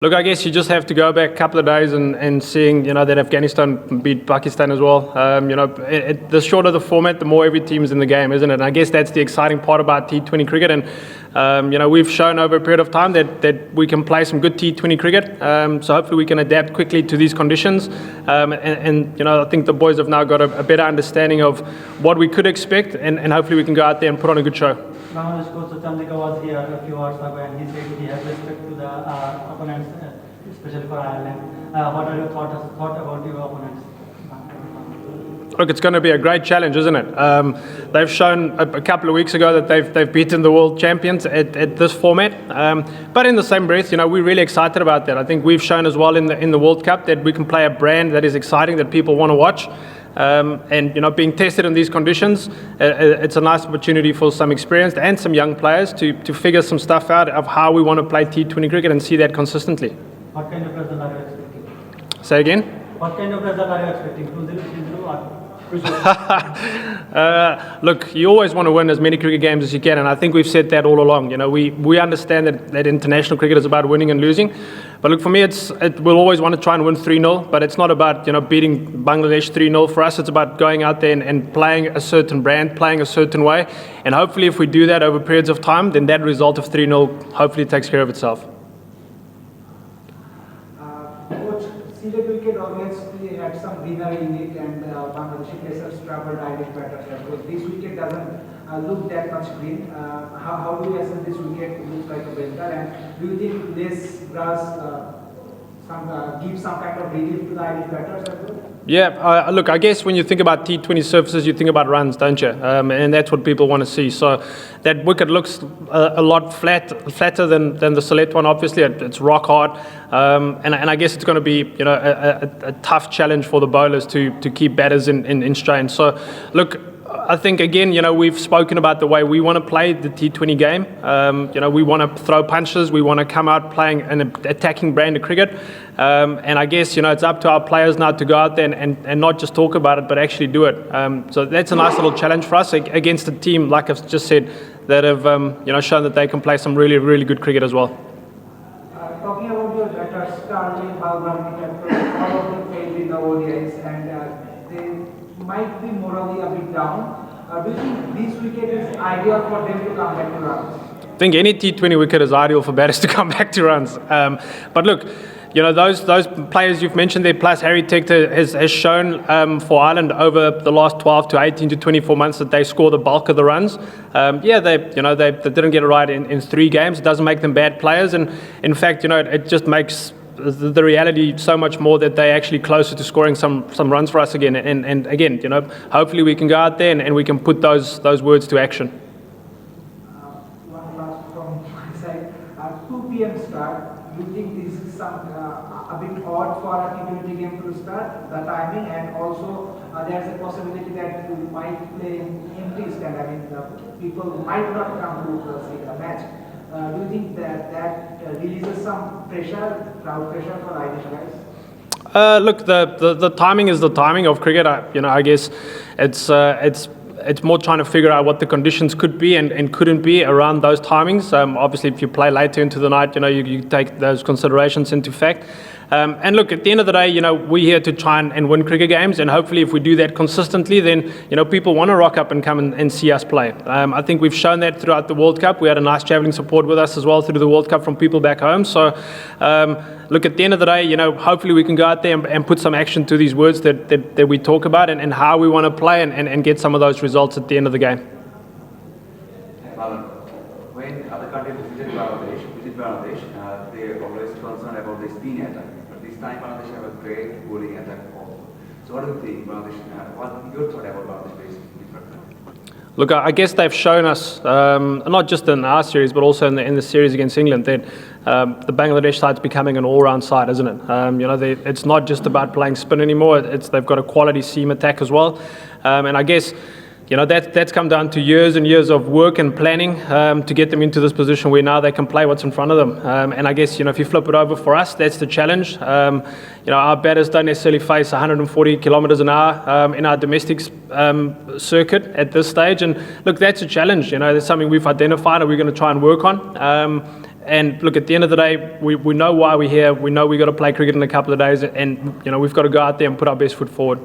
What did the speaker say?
Look, I guess you just have to go back a couple of days and seeing, that Afghanistan beat Pakistan as well. The shorter the format, the more every team's in the game, isn't it? And I guess that's the exciting part about T20 cricket. And, we've shown over a period of time that we can play some good T20 cricket. So hopefully we can adapt quickly to these conditions. I think the boys have now got a better understanding of what we could expect, and hopefully we can go out there and put on a good show. Bangladesh coach Chandika was here a few hours ago, and he said he has respect to the opponents, especially for Ireland. What are your thoughts about your opponents? Look, it's going to be a great challenge, isn't it? They've shown a couple of weeks ago that they've beaten the world champions at this format. But in the same breath, we're really excited about that. I think we've shown as well in the World Cup that we can play a brand that is exciting, that people want to watch. Being tested in these conditions, it's a nice opportunity for some experienced and some young players to figure some stuff out of how we want to play T20 cricket and see that consistently. What kind of result are you expecting? Say again? What kind of result are you expecting? 2-0, 3-0 or? Look, you always want to win as many cricket games as you can, and I think we've said that all along. We understand that international cricket is about winning and losing, but look, for me, we'll always want to try and win 3-0, but it's not about beating Bangladesh 3-0. For us, it's about going out there and playing a certain brand, playing a certain way, and hopefully if we do that over periods of time, then that result of 3-0 hopefully takes care of itself. Coach, Sri Cricket obviously had some winner in it, and Bangladeshi pacers traveled Irish batters. Because this wicket doesn't look that much green. How do you assess this wicket? It looks like a belter, and do you think less grass give some kind of relief to the Irish batters as well? Yeah, look, I guess when you think about T20 surfaces, you think about runs, don't you? And that's what people want to see. So that wicket looks a lot flatter than the Sylhet one, obviously. It's rock hard. And I guess it's going to be, a tough challenge for the bowlers to keep batters in strain. So, look, I think, again, we've spoken about the way we want to play the T20 game. We want to throw punches. We want to come out playing an attacking brand of cricket. And I guess, it's up to our players now to go out there and not just talk about it, but actually do it. So that's a nice little challenge for us against a team, like I've just said, that have, shown that they can play some really, really good cricket as well. Talking about your batters, Starling, Balram, all of them failed in the ODIs, and they might be morally a bit down. Do you think this wicket is ideal for them to come back to runs? I think any T20 wicket is ideal for batters to come back to runs. But look, those players you've mentioned there, plus Harry Tector has shown for Ireland over the last 12 to 18 to 24 months that they score the bulk of the runs. They didn't get it right in 3 games. It doesn't make them bad players, and in fact, it just makes the reality so much more that they're actually closer to scoring some runs for us again. And again, hopefully we can go out there and we can put those words to action. One last from my side. 2 p.m. start. Do you think this is a bit odd for a T20 game to start, the timing, and also there's a possibility that you might play in empty stand. I mean, people might not come to see the match. Do you think that releases some pressure, crowd pressure for Irish guys? Look, the timing is the timing of cricket. I guess it's more trying to figure out what the conditions could be and couldn't be around those timings. Obviously, if you play later into the night, you take those considerations into fact. And look, at the end of the day, we're here to try and win cricket games, and hopefully if we do that consistently, then, people want to rock up and come and see us play. I think we've shown that throughout the World Cup. We had a nice travelling support with us as well through the World Cup from people back home. So, look, at the end of the day, hopefully we can go out there and put some action to these words that we talk about and how we want to play and get some of those results at the end of the game. When other countries visit Bangladesh, they are always concerned about the spin attack. But this time Bangladesh have a great bowling attack also. So what do you think, Bangladesh? What your thought about Bangladesh different? Look, I guess they've shown us, not just in our series, but also in the series against England, that the Bangladesh side's becoming an all-round side, isn't it? It's not just about playing spin anymore. They've got a quality seam attack as well, and I guess. That's come down to years and years of work and planning to get them into this position where now they can play what's in front of them. And I guess, if you flip it over for us, that's the challenge. Our batters don't necessarily face 140 kilometres an hour in our domestic circuit at this stage. And look, that's a challenge. That's something we've identified and we're going to try and work on. And look, at the end of the day, we know why we're here. We know we've got to play cricket in a couple of days, and we've got to go out there and put our best foot forward.